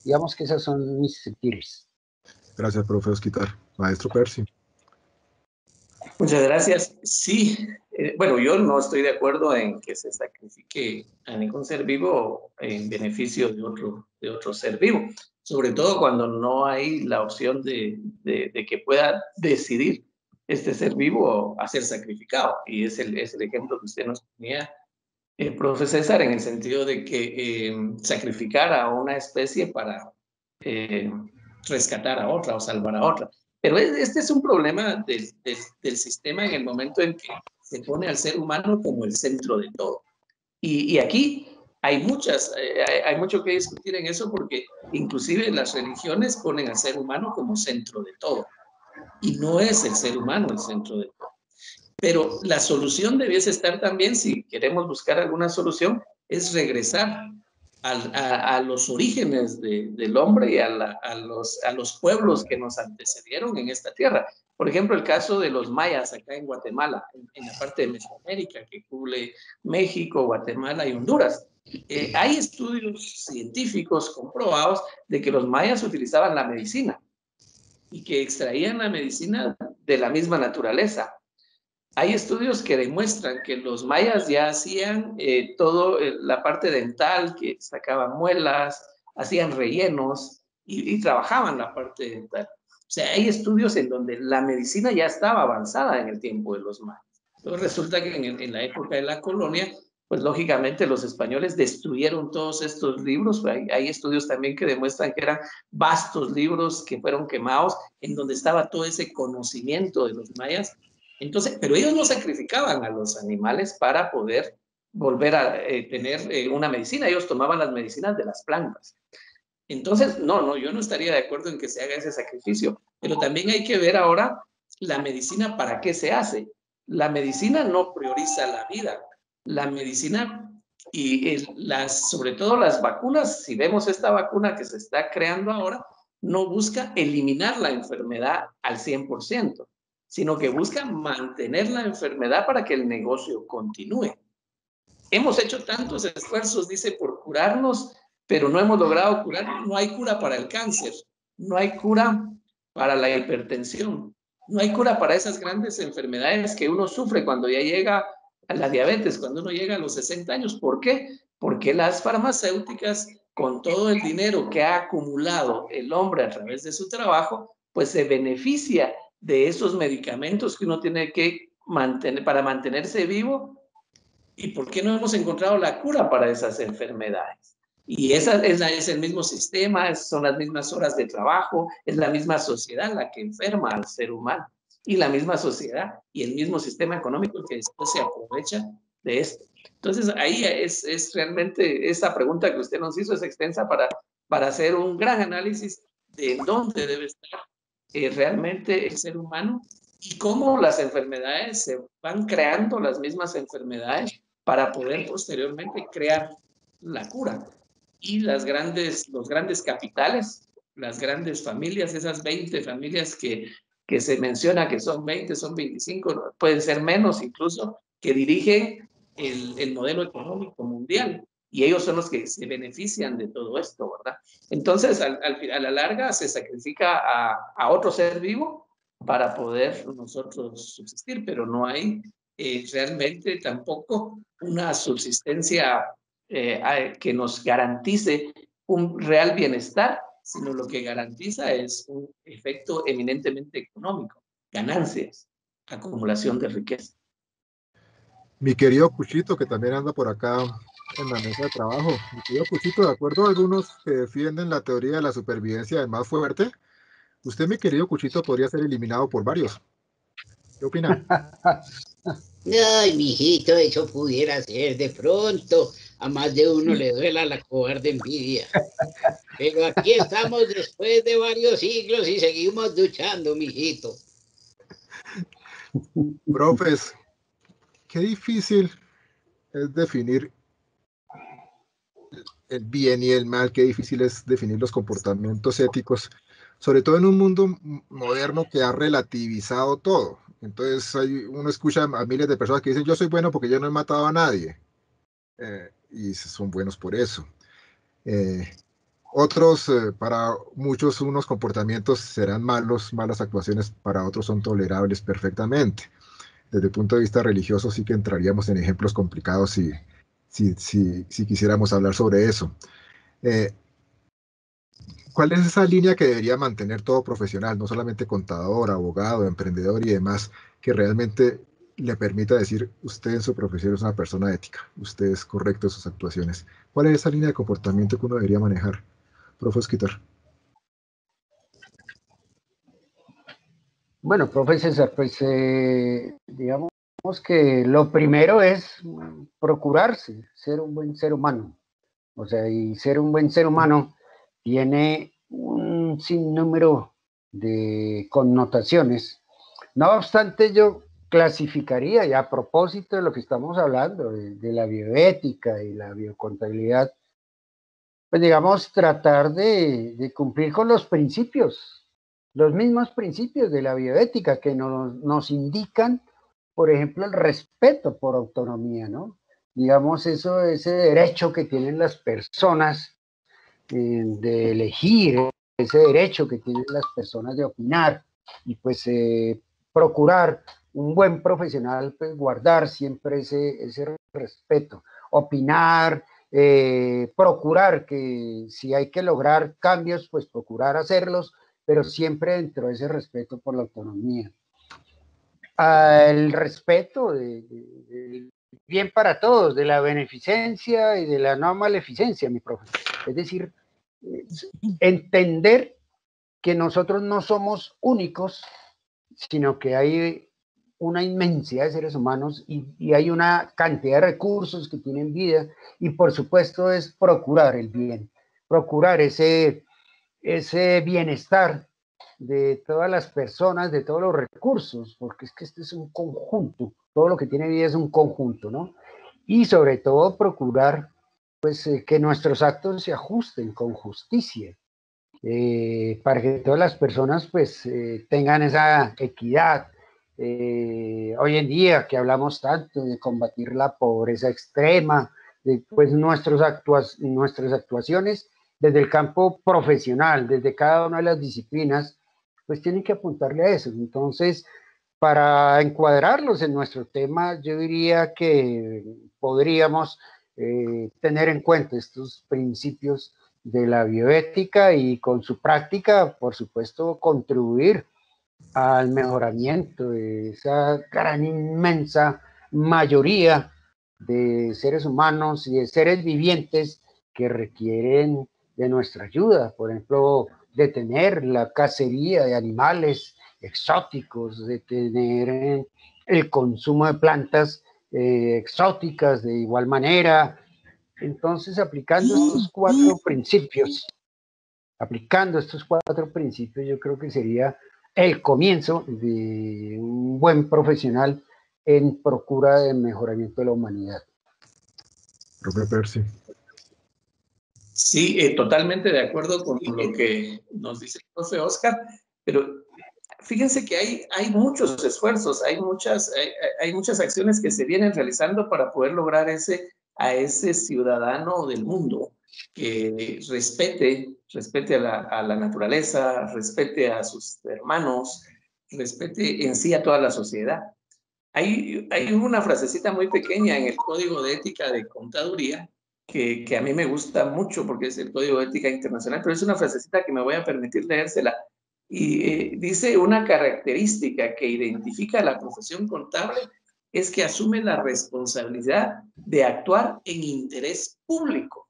digamos que esas son mis sentires. Gracias, profe Osquitar. Maestro Percy. Muchas gracias. Sí, bueno, yo no estoy de acuerdo en que se sacrifique a ningún ser vivo en beneficio de otro ser vivo, sobre todo cuando no hay la opción de que pueda decidir este ser vivo a ser sacrificado. Y es el ejemplo que usted nos ponía, profe César, en el sentido de que sacrificar a una especie para rescatar a otra o salvar a otra. Pero este es un problema del sistema en el momento en que se pone al ser humano como el centro de todo. Y aquí hay mucho que discutir en eso porque inclusive las religiones ponen al ser humano como centro de todo. Y no es el ser humano el centro de todo. Pero la solución debiese estar también, si queremos buscar alguna solución, es regresar a los orígenes del hombre y a los pueblos que nos antecedieron en esta tierra. Por ejemplo, el caso de los mayas acá en Guatemala, en la parte de Mesoamérica, que cubre México, Guatemala y Honduras. Hay estudios científicos comprobados de que los mayas utilizaban la medicina y que extraían la medicina de la misma naturaleza. Hay estudios que demuestran que los mayas ya hacían todo la parte dental, que sacaban muelas, hacían rellenos y trabajaban la parte dental. O sea, hay estudios en donde la medicina ya estaba avanzada en el tiempo de los mayas. Entonces resulta que en la época de la colonia, pues lógicamente los españoles destruyeron todos estos libros. Hay estudios también que demuestran que eran vastos libros que fueron quemados, en donde estaba todo ese conocimiento de los mayas. Entonces, pero ellos no sacrificaban a los animales para poder volver a tener una medicina. Ellos tomaban las medicinas de las plantas. Entonces, no, yo no estaría de acuerdo en que se haga ese sacrificio. Pero también hay que ver ahora la medicina para qué se hace. La medicina no prioriza la vida. La medicina y sobre todo las vacunas, si vemos esta vacuna que se está creando ahora, no busca eliminar la enfermedad al 100%, sino que busca mantener la enfermedad para que el negocio continúe. Hemos hecho tantos esfuerzos, dice, por curarnos, pero no hemos logrado curar. No hay cura para el cáncer, no hay cura para la hipertensión, no hay cura para esas grandes enfermedades que uno sufre cuando ya llega a la diabetes, cuando uno llega a los 60 años. ¿Por qué? Porque las farmacéuticas, con todo el dinero que ha acumulado el hombre a través de su trabajo, pues se beneficia de esos medicamentos que uno tiene que mantener para mantenerse vivo. ¿Y por qué no hemos encontrado la cura para esas enfermedades? Y esa es el mismo sistema, son las mismas horas de trabajo, es la misma sociedad la que enferma al ser humano. Y la misma sociedad y el mismo sistema económico que después se aprovecha de esto. Entonces, ahí es realmente esa pregunta que usted nos hizo es extensa para hacer un gran análisis de dónde debe estar realmente el ser humano y cómo las enfermedades se van creando, las mismas enfermedades, para poder posteriormente crear la cura. Y los grandes capitales, las grandes familias, esas 20 familias que se menciona que son 20, son 25, pueden ser menos incluso, que dirigen el modelo económico mundial. Y ellos son los que se benefician de todo esto, ¿verdad? Entonces, a la larga, se sacrifica a otro ser vivo para poder nosotros subsistir, pero no hay realmente tampoco una subsistencia que nos garantice un real bienestar, sino lo que garantiza es un efecto eminentemente económico, ganancias, acumulación de riqueza. Mi querido Cuchito, que también anda por acá en la mesa de trabajo. Mi querido Cuchito, de acuerdo a algunos que defienden la teoría de la supervivencia del más fuerte, usted, mi querido Cuchito, podría ser eliminado por varios. ¿Qué opina? Ay, mijito, eso pudiera ser de pronto. A más de uno le duela la cobarde envidia. Pero aquí estamos después de varios siglos y seguimos luchando, mijito. Profes, qué difícil es definir el bien y el mal, qué difícil es definir los comportamientos éticos, sobre todo en un mundo moderno que ha relativizado todo. Entonces uno escucha a miles de personas que dicen yo soy bueno porque yo no he matado a nadie, y son buenos por eso. Otros, para muchos, unos comportamientos serán malos, malas actuaciones para otros son tolerables perfectamente. Desde el punto de vista religioso sí que entraríamos en ejemplos complicados si quisiéramos hablar sobre eso. Eh, ¿Cuál es esa línea que debería mantener todo profesional, no solamente contador, abogado, emprendedor y demás, que realmente le permita decir, usted en su profesión es una persona ética, usted es correcto en sus actuaciones? ¿Cuál es esa línea de comportamiento que uno debería manejar, profe Osquitar? Bueno, profe César, pues digamos que lo primero es procurarse ser un buen ser humano. O sea, y ser un buen ser humano tiene un sinnúmero de connotaciones. No obstante, yo clasificaría, y a propósito de lo que estamos hablando, de la bioética y la biocontabilidad, pues digamos, tratar de cumplir con los principios, los mismos principios de la bioética que nos indican, por ejemplo, el respeto por autonomía, ¿no? Digamos, eso, ese derecho que tienen las personas de elegir, ese derecho que tienen las personas de opinar y pues procurar un buen profesional, pues guardar siempre ese respeto, opinar, procurar que si hay que lograr cambios, pues procurar hacerlos, pero siempre dentro de ese respeto por la autonomía. El respeto del bien para todos, de la beneficencia y de la no maleficencia, mi profe. Es decir, entender que nosotros no somos únicos, sino que hay una inmensidad de seres humanos y hay una cantidad de recursos que tienen vida y por supuesto es procurar el bien, procurar ese bienestar de todas las personas, de todos los recursos, porque es que este es un conjunto, todo lo que tiene vida es un conjunto, ¿no? Y sobre todo procurar pues que nuestros actos se ajusten con justicia, para que todas las personas pues tengan esa equidad. Hoy en día que hablamos tanto de combatir la pobreza extrema, pues nuestras actuaciones desde el campo profesional, desde cada una de las disciplinas, pues tienen que apuntarle a eso. Entonces, para encuadrarlos en nuestro tema, yo diría que podríamos tener en cuenta estos principios de la bioética y con su práctica, por supuesto, contribuir al mejoramiento de esa gran inmensa mayoría de seres humanos y de seres vivientes que requieren de nuestra ayuda. Por ejemplo, detener la cacería de animales exóticos, detener el consumo de plantas exóticas de igual manera. Entonces, aplicando estos cuatro principios, yo creo que sería el comienzo de un buen profesional en procura de mejoramiento de la humanidad. Profe Percy. Sí, totalmente de acuerdo con lo que nos dice el profe Oscar, pero fíjense que hay muchos esfuerzos, hay muchas acciones que se vienen realizando para poder lograr a ese ciudadano del mundo que respete a la naturaleza, respete a sus hermanos, respete en sí a toda la sociedad. Hay una frasecita muy pequeña en el Código de Ética de Contaduría que a mí me gusta mucho porque es el Código de Ética Internacional, pero es una frasecita que me voy a permitir leérsela. Y dice, una característica que identifica a la profesión contable es que asume la responsabilidad de actuar en interés público.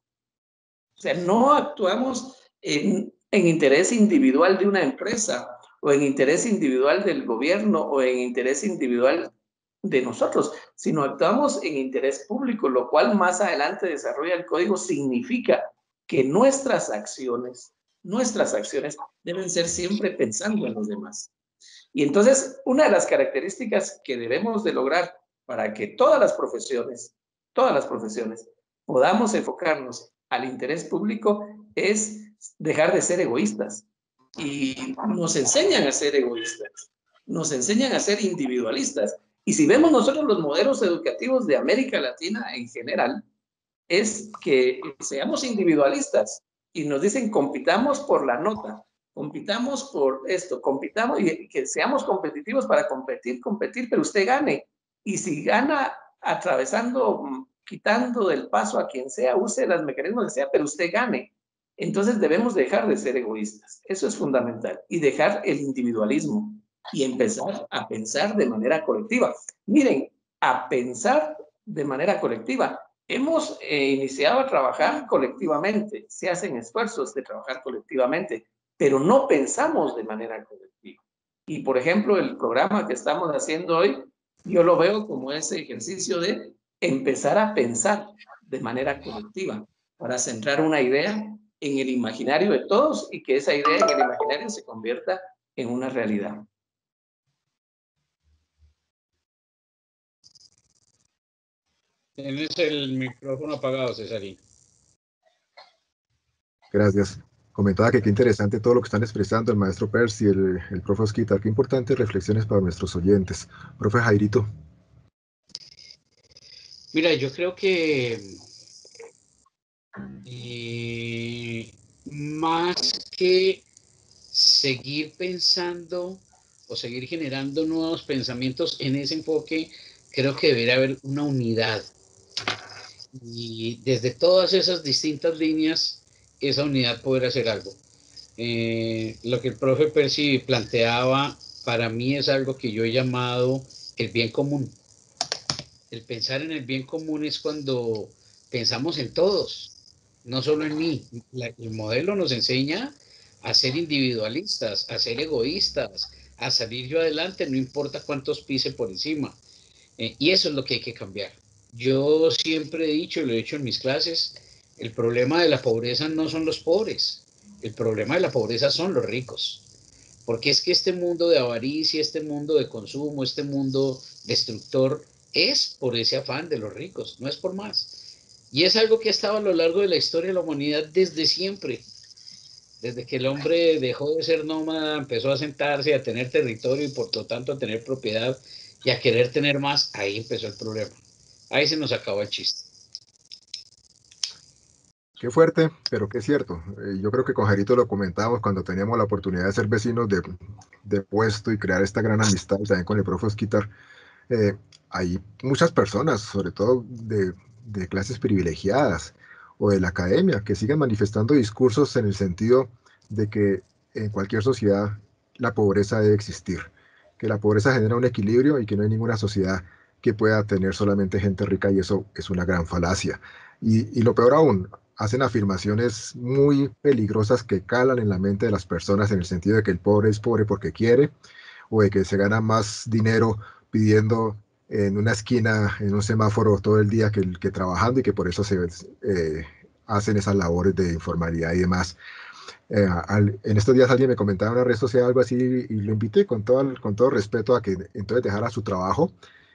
O sea, no actuamos en interés individual de una empresa o en interés individual del gobierno o en interés individual de nosotros, sino actuamos en interés público, lo cual más adelante desarrolla el código, significa que nuestras acciones deben ser siempre pensando en los demás. Y entonces, una de las características que debemos de lograr para que todas las profesiones, podamos enfocarnos al interés público es dejar de ser egoístas. Y nos enseñan a ser egoístas, nos enseñan a ser individualistas. Y si vemos nosotros los modelos educativos de América Latina en general, es que seamos individualistas y nos dicen compitamos por la nota, compitamos por esto, compitamos y que seamos competitivos para competir, pero usted gane. Y si gana atravesando, quitando del paso a quien sea, use los mecanismos que sea, pero usted gane. Entonces debemos dejar de ser egoístas. Eso es fundamental. Y dejar el individualismo y empezar a pensar de manera colectiva. Miren, a pensar de manera colectiva. Hemos iniciado a trabajar colectivamente, se hacen esfuerzos de trabajar colectivamente, pero no pensamos de manera colectiva. Y por ejemplo, el programa que estamos haciendo hoy, yo lo veo como ese ejercicio de empezar a pensar de manera colectiva para centrar una idea en el imaginario de todos y que esa idea en el imaginario se convierta en una realidad. Tienes el micrófono apagado, Cesarín. Gracias. Comentaba que qué interesante todo lo que están expresando el maestro Percy, el profe Osquitar, qué importantes reflexiones para nuestros oyentes. Profe Jairito. Mira, yo creo que más que seguir pensando o seguir generando nuevos pensamientos en ese enfoque, creo que debería haber una unidad. Y desde todas esas distintas líneas, esa unidad poder hacer algo. Lo que el profe Percy planteaba, para mí es algo que yo he llamado el bien común. El pensar en el bien común es cuando pensamos en todos, no solo en mí. El modelo nos enseña a ser individualistas, a ser egoístas, a salir yo adelante, no importa cuántos pise por encima. Y eso es lo que hay que cambiar. Yo siempre he dicho, y lo he dicho en mis clases, el problema de la pobreza no son los pobres, el problema de la pobreza son los ricos. Porque es que este mundo de avaricia, este mundo de consumo, este mundo destructor, es por ese afán de los ricos, no es por más. Y es algo que ha estado a lo largo de la historia de la humanidad desde siempre. Desde que el hombre dejó de ser nómada, empezó a sentarse, a tener territorio y por lo tanto a tener propiedad y a querer tener más, ahí empezó el problema. Ahí se nos acabó el chiste. Qué fuerte, pero qué cierto. Yo creo que con Jairito lo comentábamos cuando teníamos la oportunidad de ser vecinos de puesto y crear esta gran amistad también con el profe Osquitar. eh, Hay muchas personas, sobre todo de clases privilegiadas o de la academia, que siguen manifestando discursos en el sentido de que en cualquier sociedad la pobreza debe existir, que la pobreza genera un equilibrio y que no hay ninguna sociedad que pueda tener solamente gente rica y eso es una gran falacia. Y lo peor aún, hacen afirmaciones muy peligrosas que calan en la mente de las personas en el sentido de que el pobre es pobre porque quiere o de que se gana más dinero pidiendo en una esquina, en un semáforo todo el día que trabajando y que por eso hacen esas labores de informalidad y demás. En estos días alguien me comentaba en una red social algo así y lo invité con todo respeto a que entonces dejara su trabajo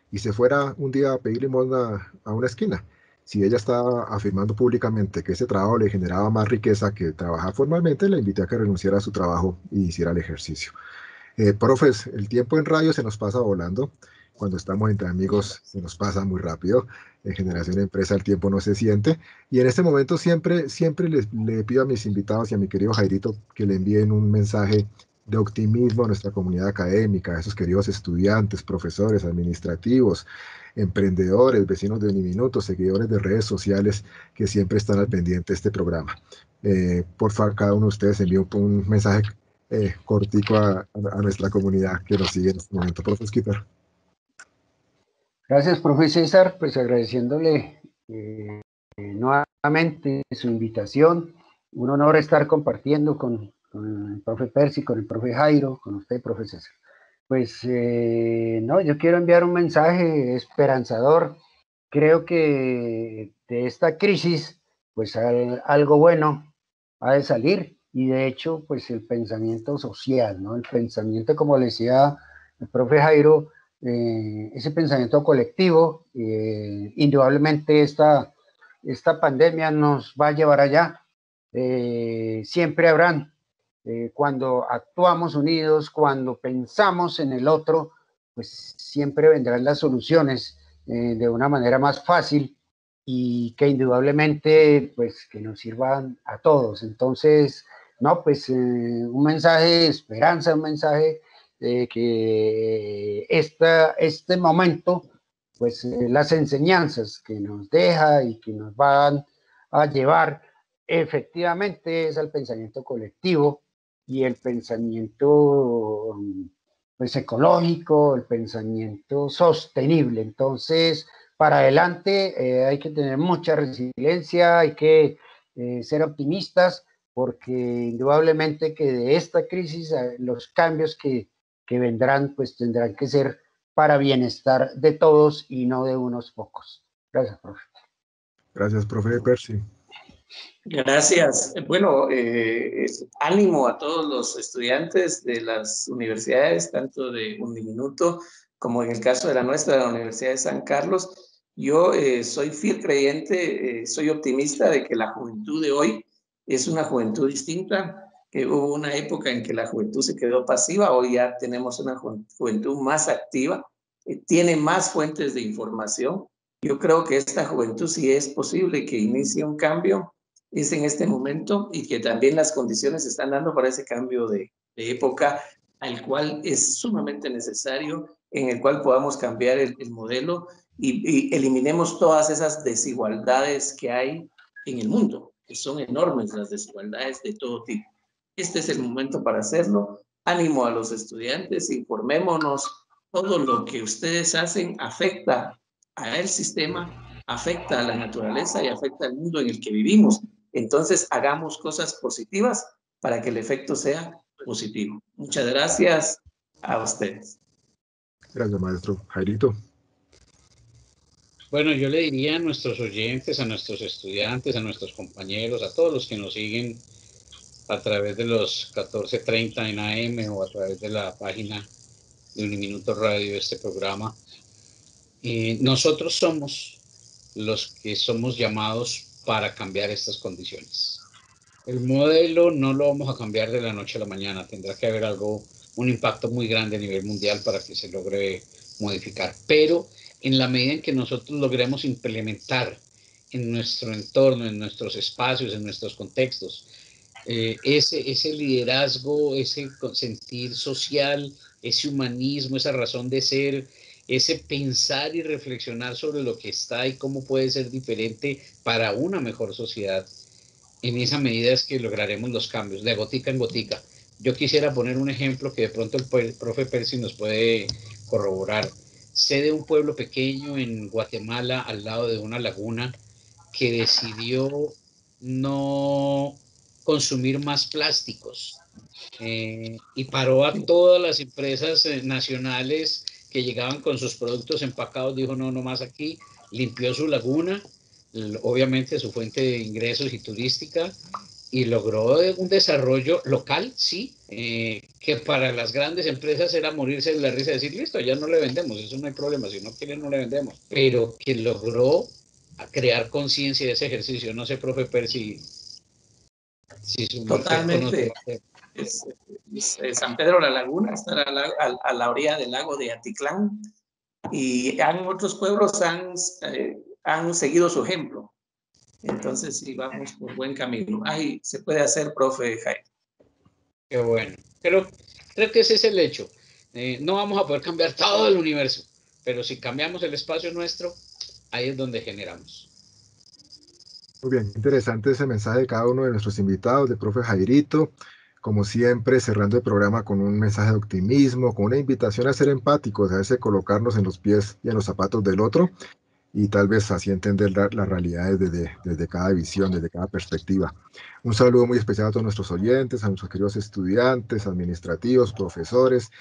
y se fuera un día a pedir limosna a una esquina. Si ella estaba afirmando públicamente que ese trabajo le generaba más riqueza que trabajar formalmente, le invité a que renunciara a su trabajo y hiciera el ejercicio. Profes, el tiempo en radio se nos pasa volando. Cuando estamos entre amigos se nos pasa muy rápido. En Generación Empresa el tiempo no se siente. Y en este momento siempre le pido a mis invitados y a mi querido Jairito que le envíen un mensaje de optimismo a nuestra comunidad académica, a esos queridos estudiantes, profesores, administrativos, emprendedores, vecinos de Uniminuto, seguidores de redes sociales que siempre están al pendiente de este programa. Por favor, cada uno de ustedes envíe un mensaje cortico a nuestra comunidad que nos sigue en este momento. Profe Skipper. Gracias, profe César, pues agradeciéndole nuevamente su invitación. Un honor estar compartiendo con el profe Percy, con el profe Jairo, con usted, profe César. Pues no, yo quiero enviar un mensaje esperanzador. Creo que de esta crisis, pues algo bueno ha de salir y de hecho, pues el pensamiento social, ¿no? El pensamiento, como le decía el profe Jairo, ese pensamiento colectivo, indudablemente esta pandemia nos va a llevar allá. Siempre habrán, cuando actuamos unidos, cuando pensamos en el otro, pues siempre vendrán las soluciones de una manera más fácil y que indudablemente pues que nos sirvan a todos. Entonces, no, pues un mensaje de esperanza, un mensaje de que este momento, pues las enseñanzas que nos deja y que nos van a llevar efectivamente es al pensamiento colectivo y el pensamiento pues ecológico, el pensamiento sostenible. Entonces, para adelante hay que tener mucha resiliencia, hay que ser optimistas, porque indudablemente que de esta crisis los cambios que vendrán, pues tendrán que ser para bienestar de todos y no de unos pocos. Gracias, profe. Gracias, profe Percy. Gracias. Bueno, ánimo a todos los estudiantes de las universidades, tanto de Uniminuto como en el caso de la nuestra, de la Universidad de San Carlos. Yo soy fiel creyente, soy optimista de que la juventud de hoy es una juventud distinta. Hubo una época en que la juventud se quedó pasiva, hoy ya tenemos una juventud más activa, tiene más fuentes de información. Yo creo que esta juventud, si es posible que inicie un cambio, es en este momento, y que también las condiciones se están dando para ese cambio de época, al cual es sumamente necesario, en el cual podamos cambiar el modelo y eliminemos todas esas desigualdades que hay en el mundo, que son enormes las desigualdades de todo tipo. Este es el momento para hacerlo. Ánimo a los estudiantes, informémonos. Todo lo que ustedes hacen afecta al sistema, afecta a la naturaleza y afecta al mundo en el que vivimos. Entonces, hagamos cosas positivas para que el efecto sea positivo. Muchas gracias a ustedes. Gracias, maestro. Jairito. Bueno, yo le diría a nuestros oyentes, a nuestros estudiantes, a nuestros compañeros, a todos los que nos siguen a través de los 14:30 en AM o a través de la página de Uniminuto Radio, este programa. Nosotros somos los que somos llamados para cambiar estas condiciones. El modelo no lo vamos a cambiar de la noche a la mañana, tendrá que haber un impacto muy grande a nivel mundial para que se logre modificar, pero en la medida en que nosotros logremos implementar en nuestro entorno, en nuestros espacios, en nuestros contextos, ese liderazgo, ese sentir social, ese humanismo, esa razón de ser, ese pensar y reflexionar sobre lo que está y cómo puede ser diferente para una mejor sociedad. En esa medida es que lograremos los cambios, de gotica en gotica. Yo quisiera poner un ejemplo que de pronto el profe Percy nos puede corroborar. Sé de un pueblo pequeño en Guatemala, al lado de una laguna, que decidió no consumir más plásticos y paró a todas las empresas nacionales que llegaban con sus productos empacados, dijo no más aquí, limpió su laguna, obviamente su fuente de ingresos y turística, y logró un desarrollo local, sí, que para las grandes empresas era morirse de la risa y decir, listo, ya no le vendemos, eso no hay problema, si no quieren no le vendemos, pero que logró crear conciencia de ese ejercicio. No sé, profe Percy, si su merced conoce. San Pedro la Laguna, está a la orilla del lago de Atitlán, y otros pueblos han seguido su ejemplo. Entonces, sí, vamos por buen camino. Ahí se puede hacer, profe Jaime. Qué bueno. Creo que ese es el hecho. No vamos a poder cambiar todo el universo, pero si cambiamos el espacio nuestro, ahí es donde generamos. Muy bien, interesante ese mensaje de cada uno de nuestros invitados, del profe Jairito. Como siempre, cerrando el programa con un mensaje de optimismo, con una invitación a ser empáticos, a veces colocarnos en los pies y en los zapatos del otro, y tal vez así entender las realidades desde cada visión, desde cada perspectiva. Un saludo muy especial a todos nuestros oyentes, a nuestros queridos estudiantes, administrativos, profesores,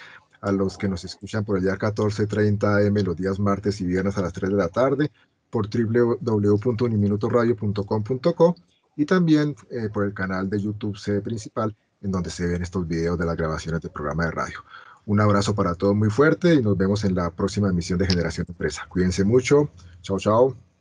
a los que nos escuchan por el día 14:30 AM los días martes y viernes a las 3 de la tarde, por www.uniminutoradio.com.co, y también por el canal de YouTube Sede Principal, en donde se ven estos videos de las grabaciones del programa de radio. Un abrazo para todos muy fuerte y nos vemos en la próxima emisión de Generación Empresa. Cuídense mucho. Chao, chao.